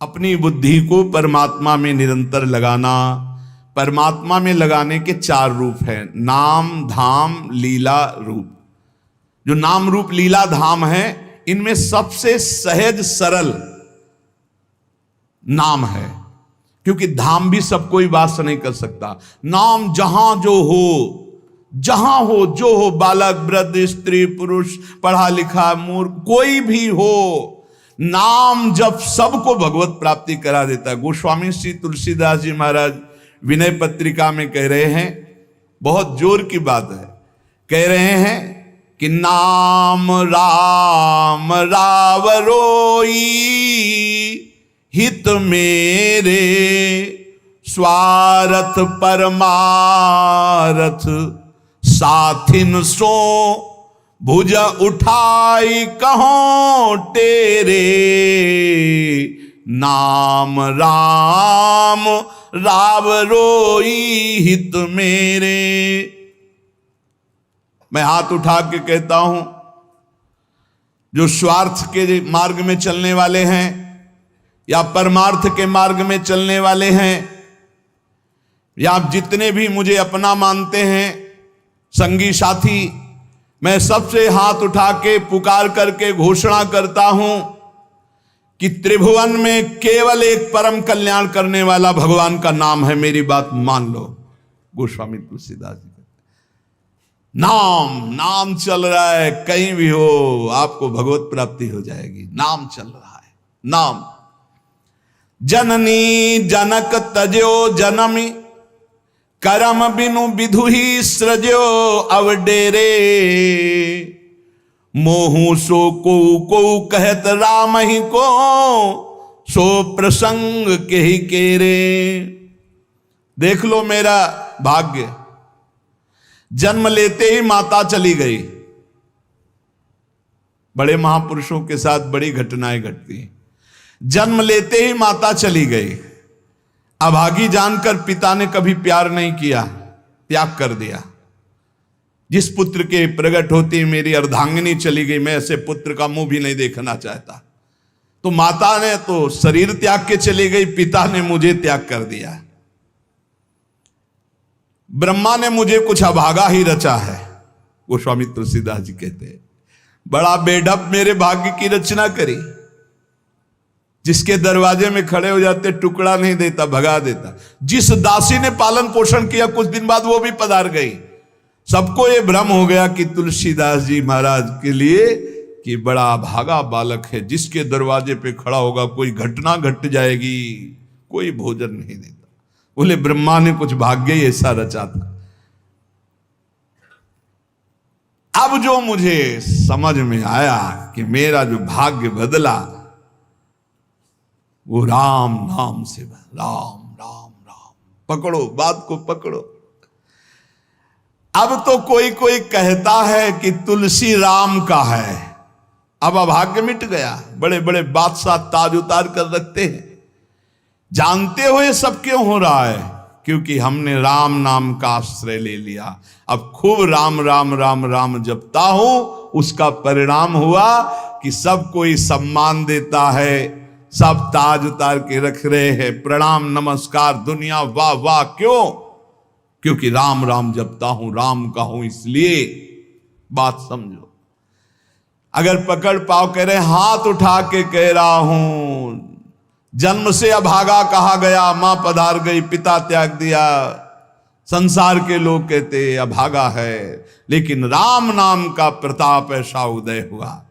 अपनी बुद्धि को परमात्मा में निरंतर लगाना। परमात्मा में लगाने के 4 रूप हैं, नाम, धाम, लीला, रूप। जो नाम, रूप, लीला, धाम है, इनमें सबसे सहज सरल नाम है, क्योंकि धाम भी सब कोई वास नहीं कर सकता। नाम जहां जो हो, जहां हो जो हो, बालक, वृद्ध, स्त्री, पुरुष, पढ़ा लिखा, मूर्ख, कोई भी हो, नाम जब सबको भगवत प्राप्ति करा देता है। गोस्वामी श्री तुलसीदास जी महाराज विनय पत्रिका में कह रहे हैं, बहुत जोर की बात है, कह रहे हैं कि नाम राम रावरोई हित मेरे, स्वार्थ परमारथ साथिन सो, भुज उठाई कहो तेरे, नाम राम रावरोई हित मेरे। मैं हाथ उठा के कहता हूं, जो स्वार्थ के मार्ग में चलने वाले हैं या परमार्थ के मार्ग में चलने वाले हैं, या आप जितने भी मुझे अपना मानते हैं संगी साथी, मैं सबसे हाथ उठा के पुकार करके घोषणा करता हूं कि त्रिभुवन में केवल एक परम कल्याण करने वाला भगवान का नाम है। मेरी बात मान लो। गोस्वामी तुलसीदास जी, नाम, नाम चल रहा है, कहीं भी हो आपको भगवत प्राप्ति हो जाएगी। नाम चल रहा है, नाम। जननी जनक तजो जनमी, करम बिनु विधु ही सृजो अवडेरे, मोहू सो को कहत राम ही को, सो प्रसंग के ही केरे। देख लो मेरा भाग्य, जन्म लेते ही माता चली गई। बड़े महापुरुषों के साथ बड़ी घटनाएं घटती हैं। जन्म लेते ही माता चली गई। अभागी जानकर पिता ने कभी प्यार नहीं किया, त्याग कर दिया। जिस पुत्र के प्रकट होती मेरी अर्धांगिनी चली गई, मैं ऐसे पुत्र का मुंह भी नहीं देखना चाहता। तो माता ने तो शरीर त्याग के चली गई, पिता ने मुझे त्याग कर दिया। ब्रह्मा ने मुझे कुछ अभागा ही रचा है, गोस्वामी तुलसीदास जी कहते हैं। बड़ा बेढप मेरे भाग्य की रचना करी। जिसके दरवाजे में खड़े हो जाते टुकड़ा नहीं देता, भगा देता। जिस दासी ने पालन पोषण किया, कुछ दिन बाद वो भी पधार गई। सबको ये भ्रम हो गया कि तुलसीदास जी महाराज के लिए कि बड़ा भागा बालक है, जिसके दरवाजे पे खड़ा होगा कोई घटना घट जाएगी, कोई भोजन नहीं देता। बोले ब्रह्मा ने कुछ भाग्य ही ऐसा रचा था। अब जो मुझे समझ में आया कि मेरा जो भाग्य बदला वो राम नाम से, राम राम राम। पकड़ो बात को, पकड़ो। अब तो कोई कोई कहता है कि तुलसी राम का है। अब अभाग्य मिट गया। बड़े बड़े बादशाह ताज उतार कर रखते हैं। जानते हुए सब क्यों हो रहा है? क्योंकि हमने राम नाम का आश्रय ले लिया। अब खूब राम राम राम राम जपता हूं, उसका परिणाम हुआ कि सब कोई सम्मान देता है, सब ताज उतार के रख रहे हैं, प्रणाम नमस्कार, दुनिया वाह वाह। क्यों? क्योंकि राम राम जपता हूं, राम का हूं, इसलिए। बात समझो। अगर पकड़ पाओ, कह रहे हाथ उठा के कह रहा हूं, जन्म से अभागा कहा गया, मां पधार गई, पिता त्याग दिया। संसार के लोग कहते अभागा है, लेकिन राम नाम का प्रताप ऐसा उदय हुआ।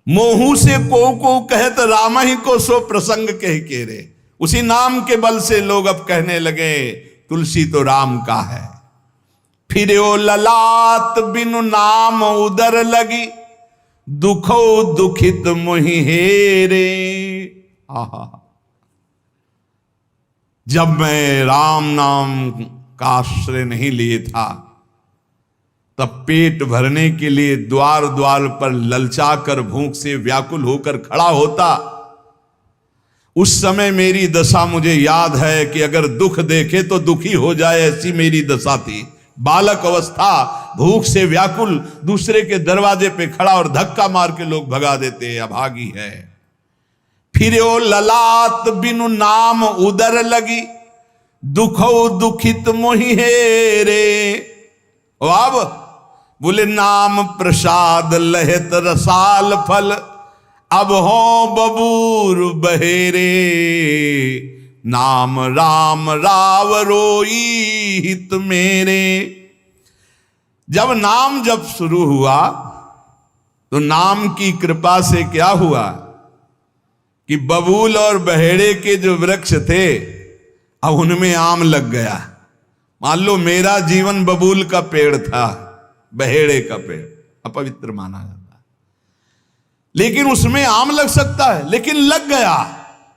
मोहू से को कहत राम ही को, सो प्रसंग कह के रे। उसी नाम के बल से लोग अब कहने लगे तुलसी तो राम का है। फिर ओ ललाट बिनु नाम उदर लगी, दुखो दुखित मोहि हेरे। आहा, जब मैं राम नाम का आश्रय नहीं लिए था, तब पेट भरने के लिए द्वार द्वार पर ललचा कर भूख से व्याकुल होकर खड़ा होता। उस समय मेरी दशा मुझे याद है कि अगर दुख देखे तो दुखी हो जाए, ऐसी मेरी दशा थी। बालक अवस्था, भूख से व्याकुल, दूसरे के दरवाजे पे खड़ा और धक्का मार के लोग भगा देते, अभागी है। फिर ओ ललाट बिनु नाम उदर लगी, दुखो दुखित मोहि हेरे। अब बोले नाम प्रसाद लहत रसाल फल, अब हो बबूर बहेरे। नाम राम राव रोई हित मेरे। जब नाम जब शुरू हुआ तो नाम की कृपा से क्या हुआ कि बबूल और बहेड़े के जो वृक्ष थे अब उनमें आम लग गया। मान लो मेरा जीवन बबूल का पेड़ था, बहेड़े का पेड़ अपवित्र माना जाता है, लेकिन उसमें आम लग सकता है, लेकिन लग गया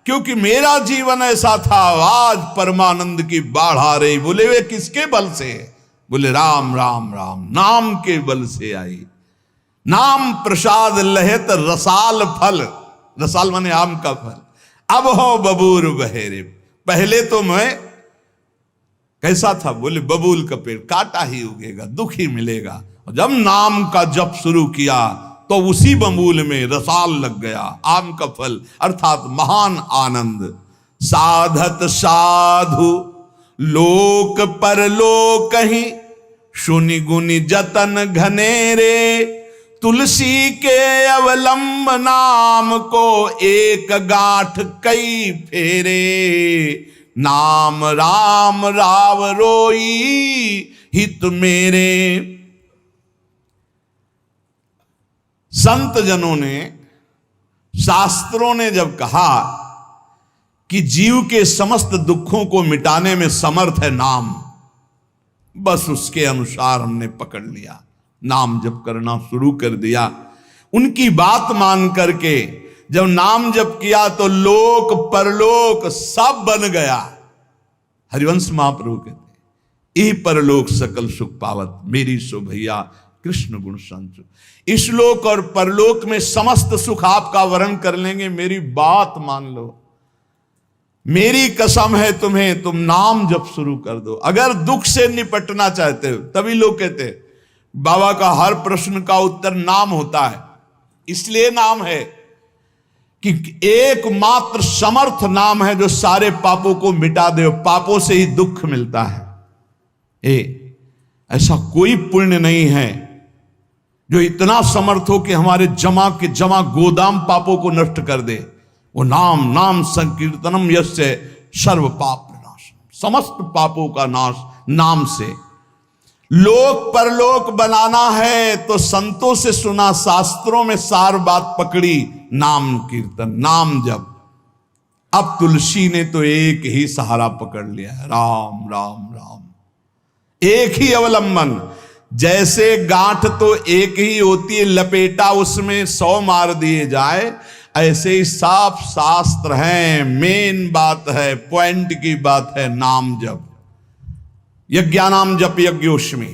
क्योंकि मेरा जीवन ऐसा था। आज परमानंद की बाढ़ आ रही। बोले वे किसके बल से? बोले राम राम राम, नाम के बल से आई। नाम प्रसाद लहत रसाल फल, रसाल माने आम का फल, अब हो बबूर बहेरे। पहले तो मैं कैसा था? बोले बबूल का पेड़, काटा ही उगेगा, दुख ही मिलेगा। और जब नाम का जप शुरू किया तो उसी बबूल में रसाल लग गया, आम का फल अर्थात महान आनंद। साधत साधु लोक परलोक ही, सुनि गुनि जतन घनेरे। तुलसी के अवलंब नाम को, एक गांठ कई फेरे। नाम राम राव रोई हित मेरे। संत जनों ने, शास्त्रों ने जब कहा कि जीव के समस्त दुखों को मिटाने में समर्थ है नाम, बस उसके अनुसार हमने पकड़ लिया, नाम जप करना शुरू कर दिया। उनकी बात मान करके जब नाम जप किया तो लोक परलोक सब बन गया। हरिवंश महाप्रभु कहते यही परलोक सकल सुख पावत, मेरी सो भैया कृष्ण गुण संचु। इस लोक और परलोक में समस्त सुख आपका वर्ण कर लेंगे, मेरी बात मान लो, मेरी कसम है तुम्हें, तुम नाम जप शुरू कर दो। अगर दुख से निपटना चाहते हो, तभी लोग कहते हैं बाबा का हर प्रश्न का उत्तर नाम होता है। इसलिए नाम है कि एकमात्र समर्थ नाम है जो सारे पापों को मिटा दे। पापों से ही दुख मिलता है। ऐसा कोई पुण्य नहीं है जो इतना समर्थ हो कि हमारे जमा के जमा गोदाम पापों को नष्ट कर दे। वो नाम, नाम संकीर्तनम यस्य सर्व पाप नाश, समस्त पापों का नाश नाम से। लोक परलोक बनाना है तो संतों से सुना, शास्त्रों में सार बात पकड़ी, नाम कीर्तन, नाम जप। अब तुलसी ने तो एक ही सहारा पकड़ लिया, राम राम राम, एक ही अवलंबन। जैसे गांठ तो एक ही होती है, लपेटा उसमें 100 मार दिए जाए, ऐसे ही साफ शास्त्र हैं, मेन बात है, पॉइंट की बात है, नाम जप। यज्ञानाम जप यज्ञोष्मी,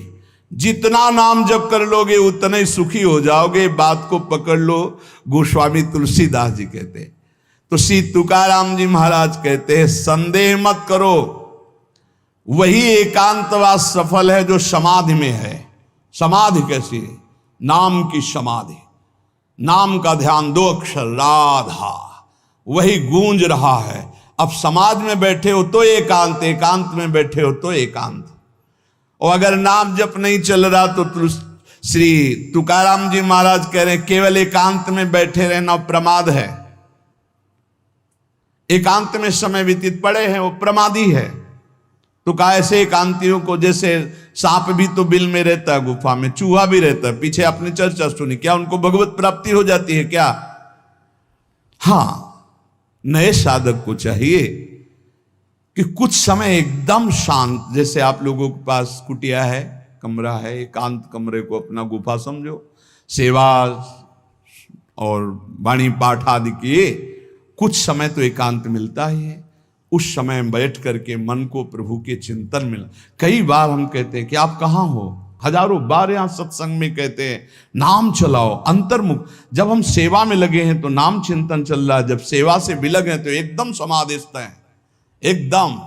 जितना नाम जप कर लोगे उतने ही सुखी हो जाओगे। बात को पकड़ लो। गोस्वामी तुलसीदास जी कहते, तो श्री तुकाराम जी महाराज कहते हैं, संदेह मत करो, वही एकांतवास सफल है जो समाधि में है। समाधि कैसी है? नाम की समाधि, नाम का ध्यान, 2 अक्षर राधा, वही गूंज रहा है। अब समाज में बैठे हो तो एकांत, एकांत में बैठे हो तो एकांत। और अगर नाम जप नहीं चल रहा तो श्री तुकाराम जी महाराज कह रहे हैं केवल एकांत में बैठे रहना प्रमाद है। एकांत में समय व्यतीत पड़े हैं वो प्रमादी है। तो कहा ऐसे एकांतियों को, जैसे सांप भी तो बिल में रहता है, गुफा में चूहा भी रहता है, पीछे आपने चर्चा सुनी, क्या उनको भगवत प्राप्ति हो जाती है क्या? हाँ, नए साधक को चाहिए कि कुछ समय एकदम शांत, जैसे आप लोगों के पास कुटिया है, कमरा है, एकांत कमरे को अपना गुफा समझो, सेवा और वाणी पाठ आदि किए, कुछ समय तो एकांत मिलता ही है। उस समय बैठ करके मन को प्रभु के चिंतन में, कई बार हम कहते हैं कि आप कहाँ हो, हजारों बार यहाँ सत्संग में कहते हैं नाम चलाओ, अंतर्मुख। जब हम सेवा में लगे हैं तो नाम चिंतन चल रहा है, जब सेवा से विलग हैं तो एकदम समाधिस्थ हैं, एकदम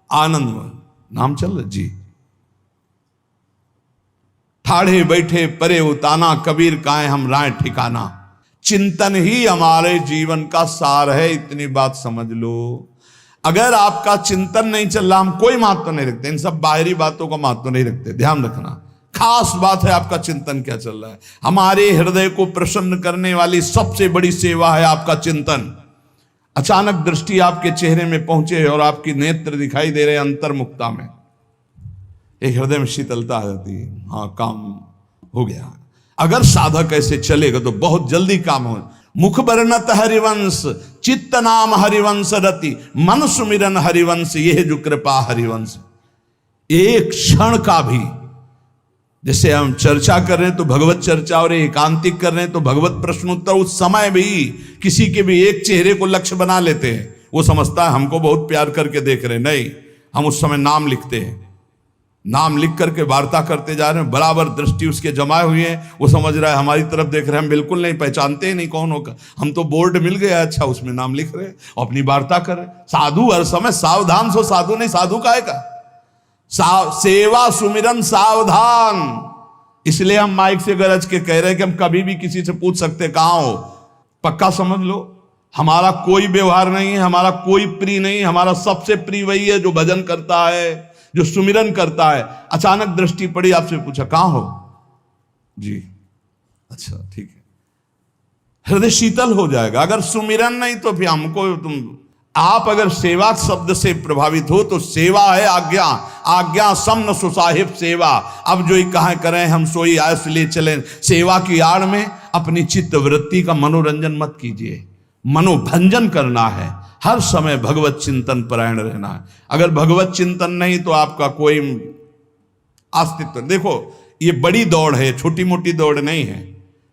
आनंद, नाम चल रहा जी। ठाढ़े बैठे परे उताना, कबीर काहे हम राय ठिकाना। चिंतन ही हमारे जीवन का सार है, इतनी बात समझ लो। अगर आपका चिंतन नहीं चल रहा, हम कोई महत्व नहीं रखते, इन सब बाहरी बातों का महत्व नहीं रखते, ध्यान रखना। खास बात है आपका चिंतन क्या चल रहा है। हमारे हृदय को प्रसन्न करने वाली सबसे बड़ी सेवा है आपका चिंतन। अचानक दृष्टि आपके चेहरे में पहुंचे और आपकी नेत्र दिखाई दे रहे अंतर्मुखता में, एक हृदय में शीतलता आ जाती है, हाँ काम हो गया। अगर साधक ऐसे चलेगा तो बहुत जल्दी काम हो। मुख बरनत हरिवंश, चित्त नाम हरिवंश रति, मन सुमिरन हरिवंश, यह जो कृपा हरिवंश। एक क्षण का भी, जैसे हम चर्चा कर रहे हैं तो भगवत चर्चा और एकांतिक कर रहे हैं तो भगवत प्रश्नोत्तर, उस समय भी किसी के भी एक चेहरे को लक्ष्य बना लेते हैं। वो समझता है हमको बहुत प्यार करके देख रहे हैं, नहीं, हम उस समय नाम लिखते हैं, नाम लिख करके वार्ता करते जा रहे हैं, बराबर दृष्टि उसके जमाए हुए हैं। वो समझ रहा है हमारी तरफ देख रहे हैं, हम बिल्कुल नहीं पहचानते ही नहीं कौन होगा, हम तो बोर्ड मिल गया, अच्छा उसमें नाम लिख रहे हैं और अपनी वार्ता कर रहे हैं। साधु हर समय सावधान सो, साधु नहीं, साधु काहे का, सेवा सुमिरन सावधान। इसलिए हम माइक से गरज के कह रहे हैं कि हम कभी भी किसी से पूछ सकते कहां हो। पक्का समझ लो, हमारा कोई व्यवहार नहीं है, हमारा कोई प्रिय नहीं, हमारा सबसे प्रिय वही है जो भजन करता है, जो सुमिरन करता है। अचानक दृष्टि पड़ी, आपसे पूछा कहां हो जी, अच्छा ठीक है, हृदय शीतल हो जाएगा। अगर सुमिरन नहीं तो फिर हमको आप अगर सेवा शब्द से प्रभावित हो तो सेवा है आज्ञा, आज्ञा समन सुसाहिब सेवा। अब जो ही कहा करें हम सोई आयस ले चलें, सेवा की आड़ में अपनी चित्त वृत्ति का मनोरंजन मत कीजिए, मनोभंजन करना है, हर समय भगवत चिंतन परायण रहना है। अगर भगवत चिंतन नहीं तो आपका कोई अस्तित्व, देखो ये बड़ी दौड़ है, छोटी मोटी दौड़ नहीं है,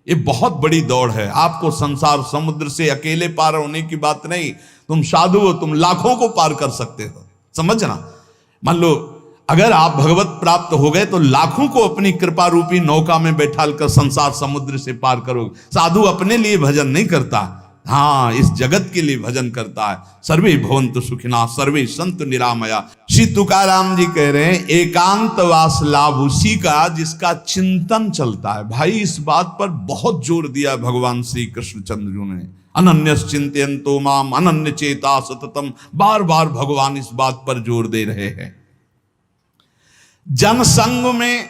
ये बहुत बड़ी दौड़ है। आपको संसार समुद्र से अकेले पार होने की बात नहीं, तुम साधु हो, तुम लाखों को पार कर सकते हो, समझना। मान लो अगर आप भगवत प्राप्त हो गए तो लाखों को अपनी कृपा रूपी नौका में बैठाल कर संसार समुद्र से पार करोगे। साधु अपने लिए भजन नहीं करता, हाँ इस जगत के लिए भजन करता है। सर्वे भवन्तु सुखिनः सर्वे सन्तु निरामया। श्री तुकाराम जी कह रहे हैं एकांतवास लाभ उसी का जिसका चिंतन चलता है। भाई इस बात पर बहुत जोर दिया भगवान श्री कृष्णचंद्र जी ने, अनन्यश्चिन्तयन्तो माम अनन्य चेता सततम। बार बार भगवान इस बात पर जोर दे रहे हैं। जनसंग में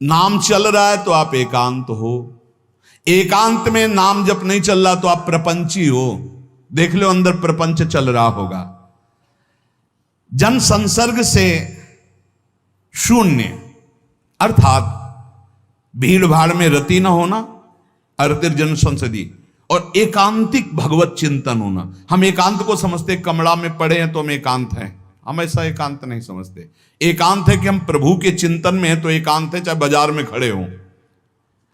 नाम चल रहा है तो आप एकांत हो, एकांत में नाम जब नहीं चल रहा तो आप प्रपंची हो। देख लो अंदर प्रपंच चल रहा होगा। जन संसर्ग से शून्य अर्थात भीड़ भाड़ में रति न होना, अर्तिर्जन संसदी, और एकांतिक भगवत चिंतन होना। हम एकांत को समझते कमरा में पड़े हैं तो हम एकांत हैं, हम ऐसा एकांत नहीं समझते। एकांत है कि हम प्रभु के चिंतन में हैं तो एकांत है, चाहे बाजार में खड़े हों।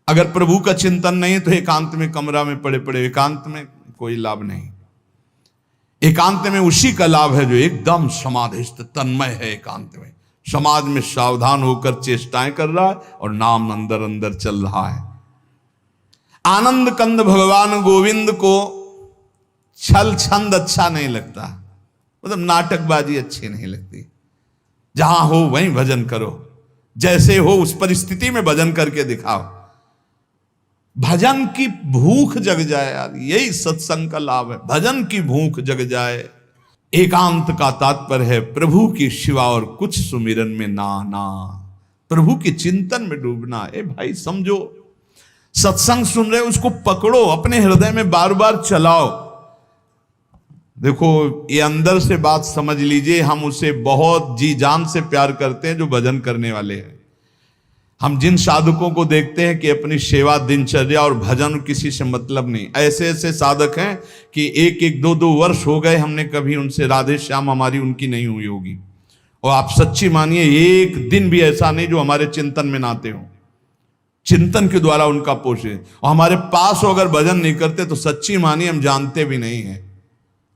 अगर प्रभु का चिंतन नहीं तो एकांत में कमरा में पड़े पड़े एकांत में कोई लाभ नहीं। एकांत में उसी का लाभ है जो एकदम समाधिस्थ तन्मय है, एकांत में समाज में सावधान होकर चेष्टाएं कर रहा है और नाम अंदर अंदर चल रहा है। आनंद कंद भगवान गोविंद को छल छंद अच्छा नहीं लगता, मतलब नाटकबाजी अच्छी नहीं लगती। जहां हो वहीं भजन करो, जैसे हो उस परिस्थिति में भजन करके दिखाओ। भजन की भूख जग जाए यार, यही सत्संग का लाभ है, भजन की भूख जग जाए। एकांत का तात्पर्य है प्रभु की शिवा और कुछ सुमिरन में ना, प्रभु के चिंतन में डूबना। ए भाई समझो, सत्संग सुन रहे हो उसको पकड़ो, अपने हृदय में बार बार चलाओ। देखो ये अंदर से बात समझ लीजिए, हम उसे बहुत जी जान से प्यार करते हैं जो भजन करने वाले हैं। हम जिन साधकों को देखते हैं कि अपनी सेवा दिनचर्या और भजन किसी से मतलब नहीं, ऐसे ऐसे साधक हैं कि एक एक दो दो वर्ष हो गए हमने कभी उनसे राधे श्याम हमारी उनकी नहीं हुई होगी। और आप सच्ची मानिए एक दिन भी ऐसा नहीं जो हमारे चिंतन में नाते हो, चिंतन के द्वारा उनका पोषे। और हमारे पास हो अगर भजन नहीं करते तो सच्ची मानिए हम जानते भी नहीं है।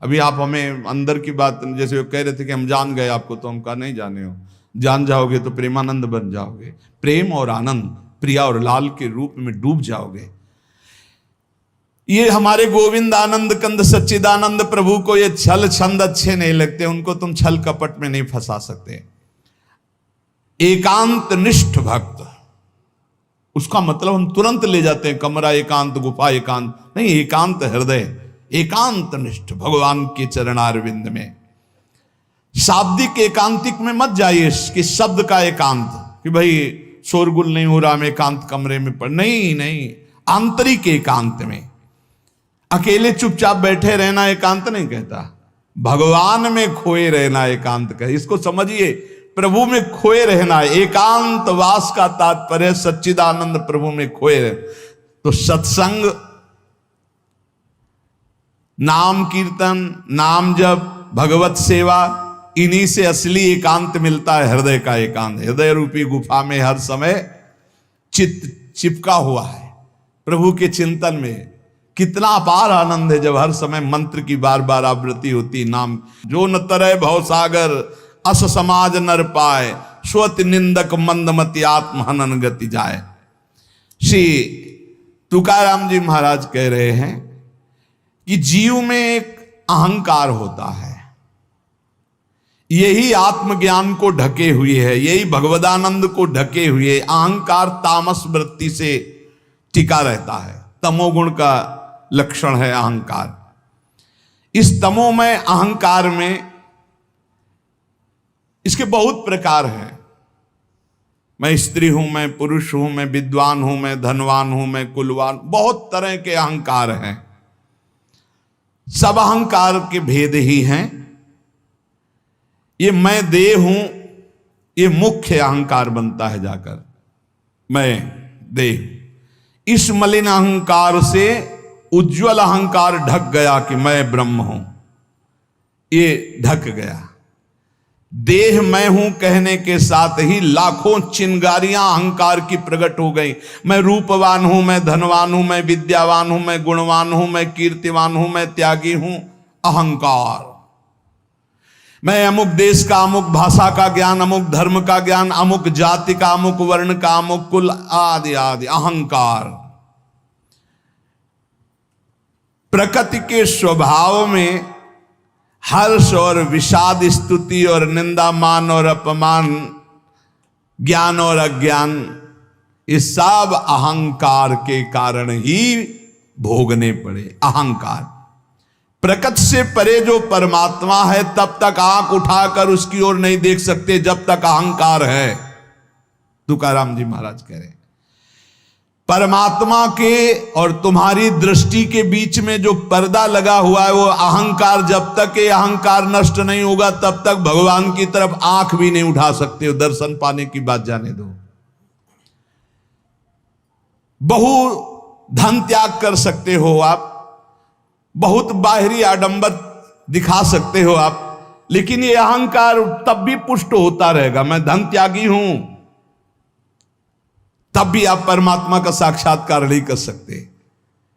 अभी आप हमें अंदर की बात, जैसे वो कह रहे थे कि हम जान गए आपको, तो हम कहा नहीं जाने हो, जान जाओगे तो प्रेमानंद बन जाओगे, प्रेम और आनंद प्रिया और लाल के रूप में डूब जाओगे। ये हमारे गोविंद आनंद कंद सच्चिदानंद प्रभु को ये छल छंद अच्छे नहीं लगते, उनको तुम छल कपट में नहीं फंसा सकते। एकांत निष्ठ भक्त उसका मतलब हम तुरंत ले जाते हैं कमरा एकांत, गुफा एकांत, नहीं, एकांत हृदय, एकांत निष्ठ भगवान के चरणारविंद में। शाब्दिक एकांतिक में मत जाइए कि शब्द का एकांत, कि भाई शोरगुल नहीं हो रहा, मैं एकांत कमरे में पढ़, नहीं नहीं, आंतरिक एकांत में। अकेले चुपचाप बैठे रहना एकांत नहीं कहता, भगवान में खोए रहना एकांत कहता। इसको समझिए, प्रभु में खोए रहना, एकांत वास का तात्पर्य सच्चिदानंद प्रभु में खोए रहे। तो सत्संग, नाम कीर्तन, नाम जप, भगवत सेवा, इन्हीं से असली एकांत मिलता है, हृदय का एकांत। हृदय रूपी गुफा में हर समय चित्त चिपका हुआ है प्रभु के चिंतन में। कितना अपार आनंद है जब हर समय मंत्र की बार बार आवृत्ति होती, नाम। जो न तरय भव सागर, अस समाज नर पाए, स्वत निंदक मंदमति आत्म हनन गति जाए। श्री तुकाराम जी महाराज कह रहे हैं कि जीव में एक अहंकार होता है, यही आत्मज्ञान को ढके हुए है, यही भगवदानंद को ढके हुए। अहंकार तामस वृत्ति से टिका रहता है, तमोगुण का लक्षण है अहंकार। इस तमोमय अहंकार में इसके बहुत प्रकार हैं। मैं स्त्री हूं, मैं पुरुष हूं, मैं विद्वान हूं, मैं धनवान हूं, मैं कुलवान, बहुत तरह के अहंकार हैं। सब अहंकार के भेद ही हैं। ये मैं देह हूं, ये मुख्य अहंकार बनता है जाकर, मैं देह। इस मलिन अहंकार से उज्जवल अहंकार ढक गया कि मैं ब्रह्म हूं, ये ढक गया। देह मैं हूं कहने के साथ ही लाखों चिंगारियां अहंकार की प्रकट हो गई। मैं रूपवान हूं, मैं धनवान हूं, मैं विद्यावान हूं, मैं गुणवान हूं, मैं कीर्तिवान हूं, मैं त्यागी हूं, अहंकार। मैं अमुक देश का, अमुक भाषा का ज्ञान, अमुक धर्म का ज्ञान, अमुक जाति का, अमुक वर्ण का, अमुक कुल, आदि आदि, अहंकार। प्रकृति के स्वभाव में हर्ष और विषाद, स्तुति और निंदा, मान और अपमान, ज्ञान और अज्ञान, इस सब अहंकार के कारण ही भोगने पड़े। अहंकार। प्रकृति से परे जो परमात्मा है तब तक आंख उठाकर उसकी ओर नहीं देख सकते जब तक अहंकार है। तुकाराम जी महाराज कह रहे हैं, परमात्मा के और तुम्हारी दृष्टि के बीच में जो पर्दा लगा हुआ है वो अहंकार। जब तक ये अहंकार नष्ट नहीं होगा तब तक भगवान की तरफ आंख भी नहीं उठा सकते हो। दर्शन पाने की बात जाने दो। बहु धन त्याग कर सकते हो आप, बहुत बाहरी आडंबर दिखा सकते हो आप, लेकिन ये अहंकार तब भी पुष्ट होता रहेगा। मैं धन त्यागी हूं, तब भी आप परमात्मा का साक्षात्कार नहीं कर सकते।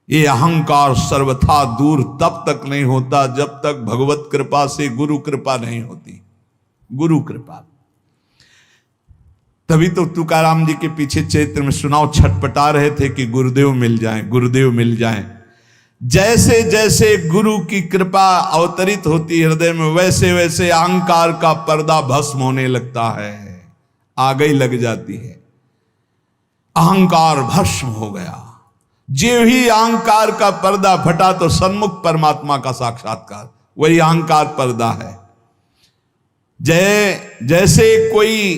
ये अहंकार सर्वथा दूर तब तक नहीं होता जब तक भगवत कृपा से गुरु कृपा नहीं होती। गुरु कृपा। तभी तो तुकाराम जी के पीछे चैत्र में सुनाओ छटपटा रहे थे कि गुरुदेव मिल जाएं, गुरुदेव मिल जाएं। जैसे जैसे गुरु की कृपा अवतरित होती हृदय में, वैसे वैसे अहंकार का पर्दा भस्म होने लगता है, आग ही लग जाती है। अहंकार भस्म हो गया। जो ही अहंकार का पर्दा फटा तो सन्मुख परमात्मा का साक्षात्कार, वही अहंकार पर्दा है। जैसे कोई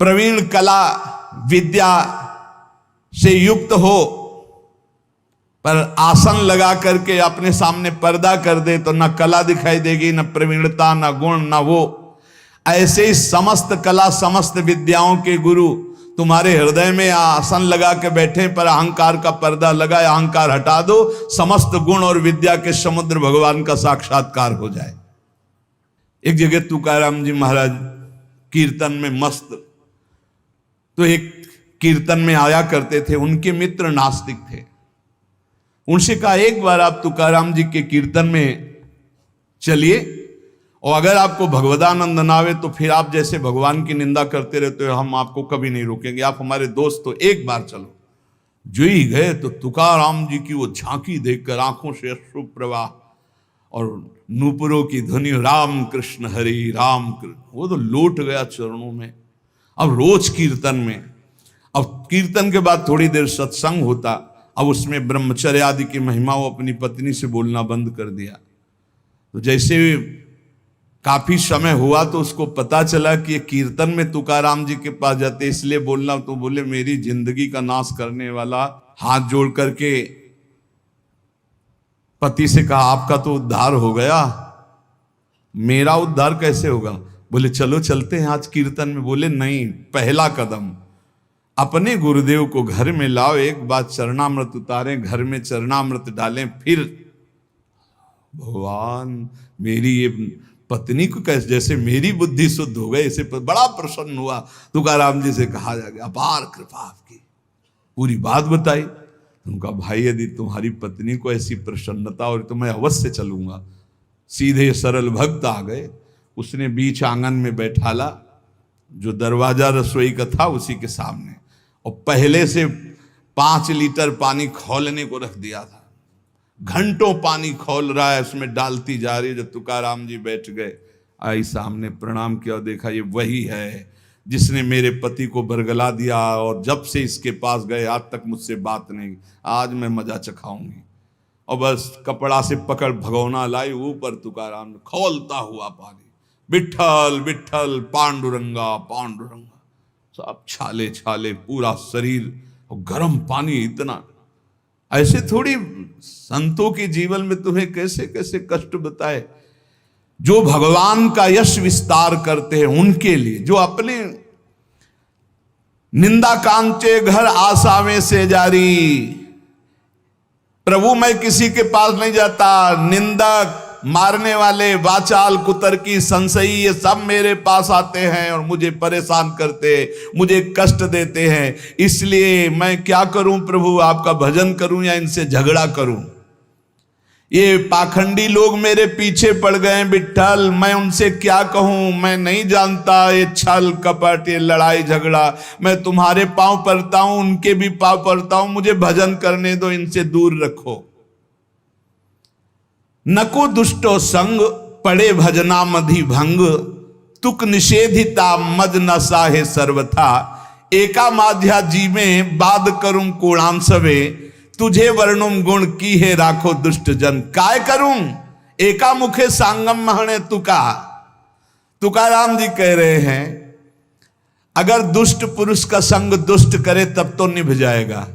प्रवीण कला विद्या से युक्त हो पर आसन लगा करके अपने सामने पर्दा कर दे तो न कला दिखाई देगी, न प्रवीणता, न गुण, न वो। ऐसे ही समस्त कला समस्त विद्याओं के गुरु तुम्हारे हृदय में आसन लगा के बैठे पर अहंकार का पर्दा लगा, अहंकार हटा दो, समस्त गुण और विद्या के समुद्र भगवान का साक्षात्कार हो जाए। एक जगह तुकाराम जी महाराज कीर्तन में मस्त, तो एक कीर्तन में आया करते थे, उनके मित्र नास्तिक थे। उनसे कहा एक बार आप तुकाराम जी के कीर्तन में चलिए और अगर आपको भगवदानंद ना आवे तो फिर आप जैसे भगवान की निंदा करते रहते हो, हम आपको कभी नहीं रोकेंगे, आप हमारे दोस्त हो, एक बार चलो। जो ही गए तो तुकाराम जी की वो झांकी देखकर आंखों से अश्रु प्रवाह और नूपुरों की ध्वनि, राम कृष्ण हरि राम कृष्ण, वो तो लौट गया चरणों में। अब रोज कीर्तन में कीर्तन के बाद थोड़ी देर सत्संग होता। अब उसमें ब्रह्मचर्य आदि की महिमा वो अपनी पत्नी से बोलना बंद कर दिया। तो जैसे काफी समय हुआ तो उसको पता चला कि ये कीर्तन में तुकाराम जी के पास जाते इसलिए बोलना। तो बोले मेरी जिंदगी का नाश करने वाला, हाथ जोड़ करके पति से कहा आपका तो उद्धार हो गया, मेरा उद्धार कैसे होगा? बोले चलो चलते हैं आज कीर्तन में। बोले नहीं, पहला कदम अपने गुरुदेव को घर में लाओ, एक बार चरणामृत उतारें, घर में चरणामृत डालें, फिर भगवान मेरी ये पत्नी को कैसे, जैसे मेरी बुद्धि शुद्ध हो गई, इसे बड़ा प्रसन्न हुआ। तुकाराम जी से कहा जा गया अपार कृपा आपकी, पूरी बात बताई। उनका भाई यदि तुम्हारी पत्नी को ऐसी प्रसन्नता और तो मैं अवश्य चलूंगा। सीधे सरल भक्त आ गए, उसने बीच आंगन में बैठाला, जो दरवाजा रसोई का था उसी के सामने, और पहले से 5 लीटर पानी खौलने को रख दिया था। घंटों पानी खौल रहा है, उसमें डालती जा रही है। जब तुकाराम जी बैठ गए, आई सामने, प्रणाम किया, देखा ये वही है जिसने मेरे पति को बरगला दिया, और जब से इसके पास गए आज तक मुझसे बात नहीं, आज मैं मजा चखाऊंगी। और बस कपड़ा से पकड़ भगोना लाई, ऊपर तुकाराम खौलता हुआ पानी, विठ्ठल विठ्ठल पांडुरंगा पांडुरंगा, सब छाले छाले पूरा शरीर, और गर्म पानी इतना। ऐसे थोड़ी संतों के जीवन में तुम्हें कैसे कैसे कष्ट बताए। जो भगवान का यश विस्तार करते हैं उनके लिए, जो अपने निंदा कांचे घर आसावे से जारी, प्रभु मैं किसी के पास नहीं जाता, निंदक मारने वाले वाचाल कुतर्की संशयी ये सब मेरे पास आते हैं और मुझे परेशान करते, मुझे कष्ट देते हैं। इसलिए मैं क्या करूं प्रभु, आपका भजन करूं या इनसे झगड़ा करूं? ये पाखंडी लोग मेरे पीछे पड़ गए विठ्ठल, मैं उनसे क्या कहूं? मैं नहीं जानता ये छल कपट, ये लड़ाई झगड़ा। मैं तुम्हारे पांव पड़ता हूं, उनके भी पांव पड़ता हूं, मुझे भजन करने दो, इनसे दूर रखो। नको दुष्टो संग पड़े भजना मधि भंग, तुक निषेधिता मद नशा है सर्वथा। एका माध्या जी में बाद करूं कोणांसवे, तुझे वर्णुम गुण की है राखो दुष्ट जन। काय करूं एका मुखे सांगम महणे तुका। तुकाराम जी कह रहे हैं अगर दुष्ट पुरुष का संग दुष्ट करे तब तो निभ जाएगा,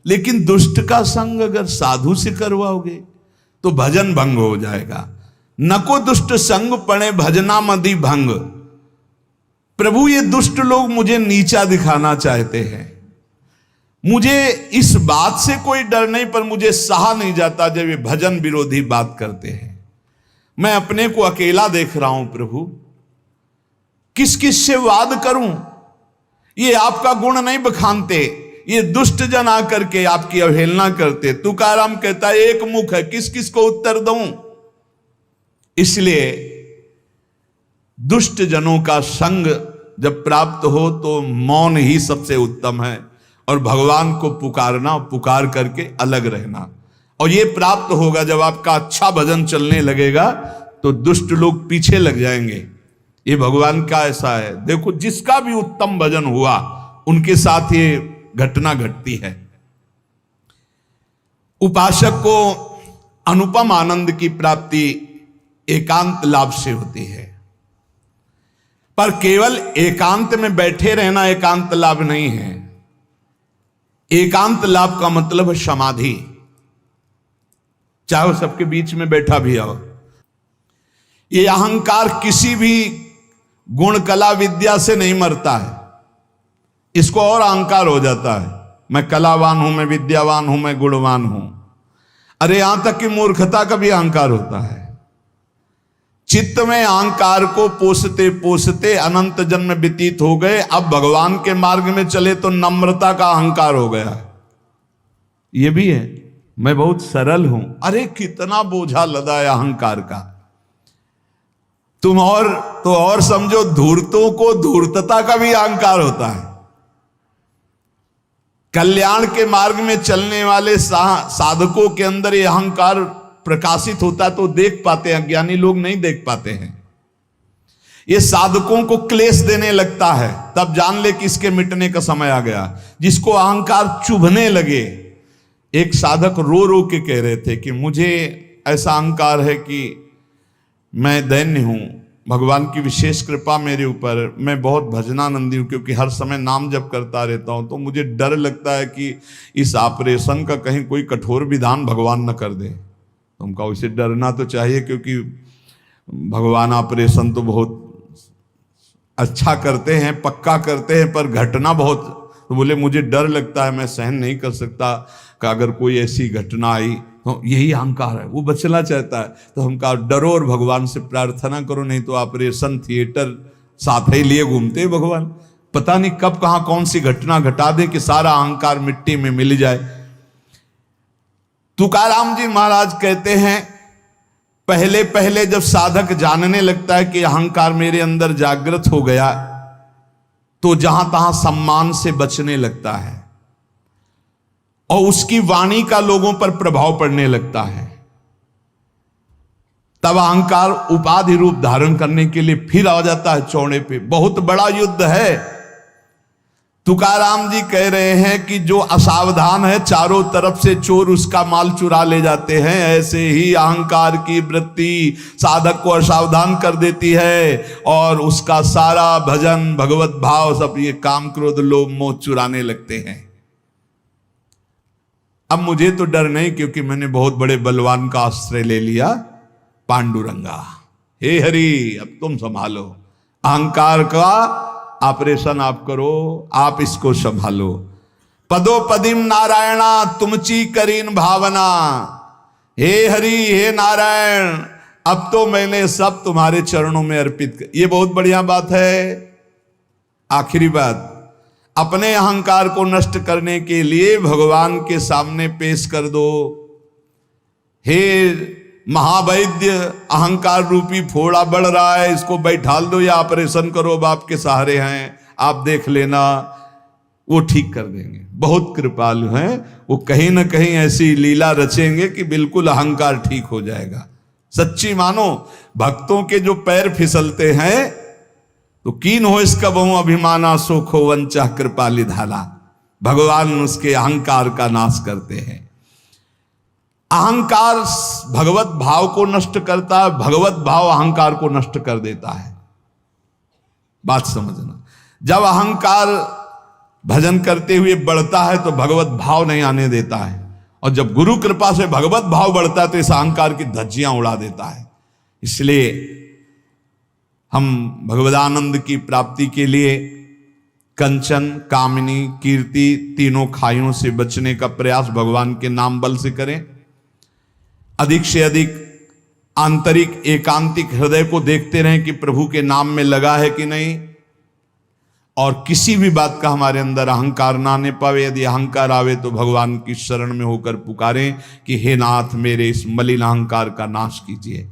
लेकिन दुष्ट का संग अगर साधु से करवाओगे तो भजन भंग हो जाएगा। नको दुष्ट संग पड़े भजना मदि भंग। प्रभु ये दुष्ट लोग मुझे नीचा दिखाना चाहते हैं, मुझे इस बात से कोई डर नहीं, पर मुझे सहा नहीं जाता जब ये भजन विरोधी बात करते हैं। मैं अपने को अकेला देख रहा हूं प्रभु, किस किस से वाद करूं? ये आपका गुण नहीं बखानते, ये दुष्ट जन आकर के आपकी अवहेलना करते। तुकाराम कहता है एक मुख है, किस किस को उत्तर दूं? इसलिए दुष्ट जनों का संग जब प्राप्त हो तो मौन ही सबसे उत्तम है, और भगवान को पुकारना, पुकार करके अलग रहना। और ये प्राप्त होगा जब आपका अच्छा भजन चलने लगेगा तो दुष्ट लोग पीछे लग जाएंगे। ये भगवान का ऐसा है। देखो जिसका भी उत्तम भजन हुआ उनके साथ ये घटना घटती है। उपासक को अनुपम आनंद की प्राप्ति एकांत लाभ से होती है, पर केवल एकांत में बैठे रहना एकांत लाभ नहीं है। एकांत लाभ का मतलब है समाधि, चाहे वो सबके बीच में बैठा भी हो। ये अहंकार किसी भी गुण कला विद्या से नहीं मरता है, इसको और अहंकार हो जाता है, मैं कलावान हूं, मैं विद्यावान हूं, मैं गुणवान हूं। अरे यहां तक कि मूर्खता का भी अहंकार होता है। चित्त में अहंकार को पोसते पोसते अनंत जन्म व्यतीत हो गए, अब भगवान के मार्ग में चले तो नम्रता का अहंकार हो गया है। ये भी है, मैं बहुत सरल हूं। अरे कितना बोझा लदा है अहंकार का। तुम और समझो, धूर्तों को धूर्तता का भी अहंकार होता है। कल्याण के मार्ग में चलने वाले साधकों के अंदर ये अहंकार प्रकाशित होता तो देख पाते हैं, अज्ञानी लोग नहीं देख पाते हैं। ये साधकों को क्लेश देने लगता है, तब जान ले कि इसके मिटने का समय आ गया। जिसको अहंकार चुभने लगे, एक साधक रो रो के कह रहे थे कि मुझे ऐसा अहंकार है कि मैं दैन्य हूं, भगवान की विशेष कृपा मेरे ऊपर, मैं बहुत भजनानंदी हूं, क्योंकि हर समय नाम जप करता रहता हूं, तो मुझे डर लगता है कि इस ऑपरेशन का कहीं कोई कठोर विधान भगवान न कर दे। तुमका उसे डरना तो चाहिए, क्योंकि भगवान ऑपरेशन तो बहुत अच्छा करते हैं, पक्का करते हैं, पर घटना बहुत। तो बोले मुझे डर लगता है, मैं सहन नहीं कर सकता कि अगर कोई ऐसी घटना आई, तो यही अहंकार है, वो बचना चाहता है। तो हम कहा डरो और भगवान से प्रार्थना करो, नहीं तो ऑपरेशन थिएटर साथ ही लिए घूमते हैं भगवान, पता नहीं कब कहां कौन सी घटना घटा दे कि सारा अहंकार मिट्टी में मिल जाए। तुकाराम जी महाराज कहते हैं, पहले पहले जब साधक जानने लगता है कि अहंकार मेरे अंदर जागृत हो गया, तो जहां तहां सम्मान से बचने लगता है और उसकी वाणी का लोगों पर प्रभाव पड़ने लगता है। तब अहंकार उपाधि रूप धारण करने के लिए फिर आ जाता है चौड़े पे। बहुत बड़ा युद्ध है। तुकाराम जी कह रहे हैं कि जो असावधान है, चारों तरफ से चोर उसका माल चुरा ले जाते हैं। ऐसे ही अहंकार की वृत्ति साधक को असावधान कर देती है और उसका सारा भजन, भगवत भाव, सब ये काम, क्रोध, लोभ, मोह चुराने लगते हैं। अब मुझे तो डर नहीं, क्योंकि मैंने बहुत बड़े बलवान का आश्रय ले लिया, पांडुरंगा। हे हरि, अब तुम संभालो अहंकार का ऑपरेशन, आप करो, आप इसको संभालो। पदो पदिम नारायणा तुमची करीन भावना। हे हरि, हे नारायण, अब तो मैंने सब तुम्हारे चरणों में अर्पित कर। ये बहुत बढ़िया बात है। आखिरी बात, अपने अहंकार को नष्ट करने के लिए भगवान के सामने पेश कर दो। हे महावैद्य, अहंकार रूपी फोड़ा बढ़ रहा है, इसको बैठाल दो या ऑपरेशन करो, अब आपके सहारे हैं, आप देख लेना, वो ठीक कर देंगे। बहुत कृपालु हैं वो, कहीं ना कहीं ऐसी लीला रचेंगे कि बिल्कुल अहंकार ठीक हो जाएगा। सच्ची मानो, भक्तों के जो पैर फिसलते हैं तो कीन हो इसका बहु अभिमाना, सोखो वंचा कृपाली धाला। भगवान उसके अहंकार का नाश करते हैं। अहंकार भगवत भाव को नष्ट करता है, भगवत भाव अहंकार को नष्ट कर देता है। बात समझना, जब अहंकार भजन करते हुए बढ़ता है तो भगवत भाव नहीं आने देता है, और जब गुरु कृपा से भगवत भाव बढ़ता है तो इस अहंकार की धज्जियां उड़ा देता है। इसलिए हम भगवदानंद की प्राप्ति के लिए कंचन, कामिनी, कीर्ति, तीनों खाइयों से बचने का प्रयास भगवान के नाम बल से करें। अधिक से अधिक आंतरिक एकांतिक हृदय को देखते रहें कि प्रभु के नाम में लगा है कि नहीं, और किसी भी बात का हमारे अंदर अहंकार ना आने पावे। यदि अहंकार आवे तो भगवान की शरण में होकर पुकारें कि हे नाथ, मेरे इस मलिन अहंकार का नाश कीजिए।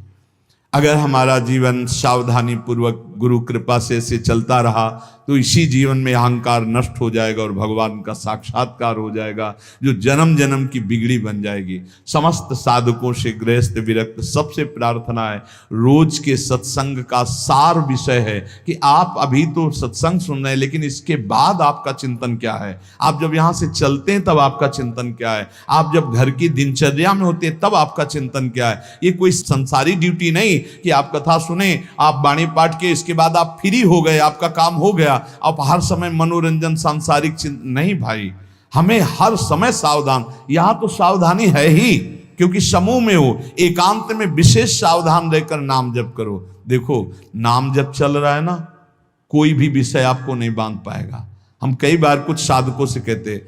अगर हमारा जीवन सावधानी पूर्वक गुरु कृपा से चलता रहा तो इसी जीवन में अहंकार नष्ट हो जाएगा और भगवान का साक्षात्कार हो जाएगा, जो जन्म जन्म की बिगड़ी बन जाएगी। समस्त साधकों से गृहस्थ विरक्त सबसे प्रार्थना है, रोज के सत्संग का सार विषय है कि आप अभी तो सत्संग सुन रहे हैं, लेकिन इसके बाद आपका चिंतन क्या है। आप जब यहाँ से चलते हैं तब आपका चिंतन क्या है, आप जब घर की दिनचर्या में होते हैं तब आपका चिंतन क्या है। ये कोई संसारी ड्यूटी नहीं कि आप कथा सुने, आप वाणी पाठ के, इसके बाद आप फ्री हो गए, आपका काम हो गया, आप हर समय मनोरंजन सांसारिक चिंतन नहीं। भाई, हमें हर समय सावधान, यहां तो सावधानी है ही, क्योंकि समूह में हो, एकांत में विशेष सावधान रहकर नाम जप करो। देखो, नाम जप चल रहा है ना, कोई भी विषय आपको नहीं बांध पाएगा। हम कई बार कुछ साधकों से कहते हैं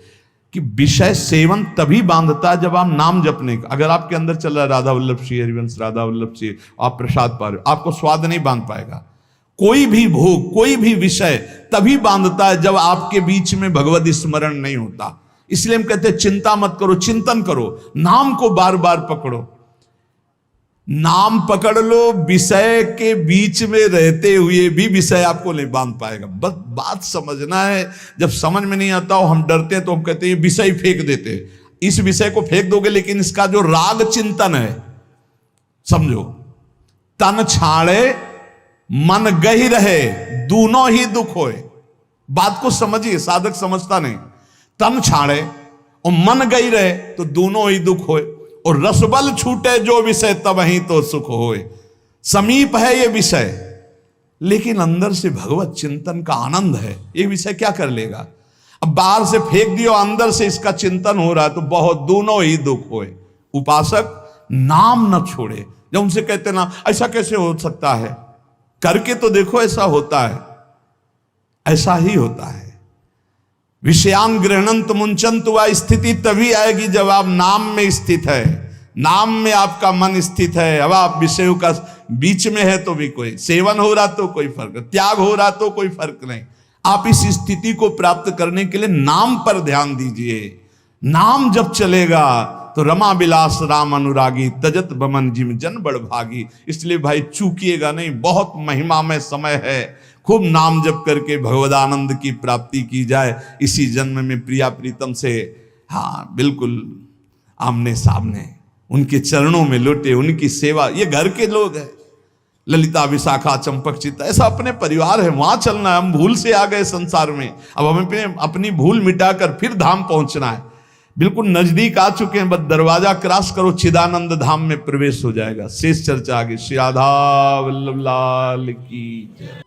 कि विषय सेवन तभी बांधता है जब आप नाम जपने का। अगर आपके अंदर चल रहा है राधा वल्लभ श्री हरिवंश, राधा वल्लभ श्री, आप प्रसाद पा रहे हो, आपको स्वाद नहीं बांध पाएगा। कोई भी भोग, कोई भी विषय तभी बांधता है जब आपके बीच में भगवत स्मरण नहीं होता। इसलिए हम कहते हैं चिंता मत करो, चिंतन करो, नाम को बार बार पकड़ो। नाम पकड़ लो, विषय के बीच में रहते हुए भी विषय आपको नहीं बांध पाएगा। बस बात समझना है। जब समझ में नहीं आता हो, हम डरते हैं तो हम कहते हैं विषय फेंक देते, इस विषय को फेंक दोगे, लेकिन इसका जो राग चिंतन है, समझो, तन छाड़े मन गही रहे, दोनों ही दुख होए। बात को समझिए, साधक समझता नहीं। तन छाड़े और मन गई रहे तो दोनों ही दुख होए, और रसबल छूटे जो विषय तब ही तो सुख होए। समीप है ये विषय, लेकिन अंदर से भगवत चिंतन का आनंद है, ये विषय क्या कर लेगा। अब बाहर से फेंक दियो, अंदर से इसका चिंतन हो रहा है तो बहुत दोनों ही दुख होए। उपासक नाम न छोड़े। जब उनसे कहते ना ऐसा कैसे हो सकता है, करके तो देखो ऐसा होता है, ऐसा ही होता है। विषयान गृहणंत मुंचंत, वह स्थिति तभी आएगी जब आप नाम में स्थित है, नाम में आपका मन स्थित है। अब आप विषयों का बीच में है तो भी कोई सेवन हो रहा तो कोई फर्क, त्याग हो रहा तो कोई फर्क नहीं। आप इस स्थिति को प्राप्त करने के लिए नाम पर ध्यान दीजिए। नाम जब चलेगा तो रमा बिलास राम अनुरागी, तजत बमन जिम जन बड़ भागी। इसलिए भाई चूकिएगा नहीं, बहुत महिमा में समय है। खूब नाम जप करके भगवदानंद की प्राप्ति की जाए। इसी जन्म में प्रिया प्रीतम से, हाँ बिल्कुल आमने सामने उनके चरणों में लौटे, उनकी सेवा। ये घर के लोग हैं, ललिता विशाखा चंपक चित्ता, ऐसा अपने परिवार है, वहां चलना है। हम भूल से आ गए संसार में, अब हमें अपनी भूल मिटाकर फिर धाम पहुंचना है। बिल्कुल नजदीक आ चुके हैं, बस दरवाजा क्रॉस करो, चिदानंद धाम में प्रवेश हो जाएगा। शेष चर्चा आगे। श्री राधा वल्लभ लाल की जय।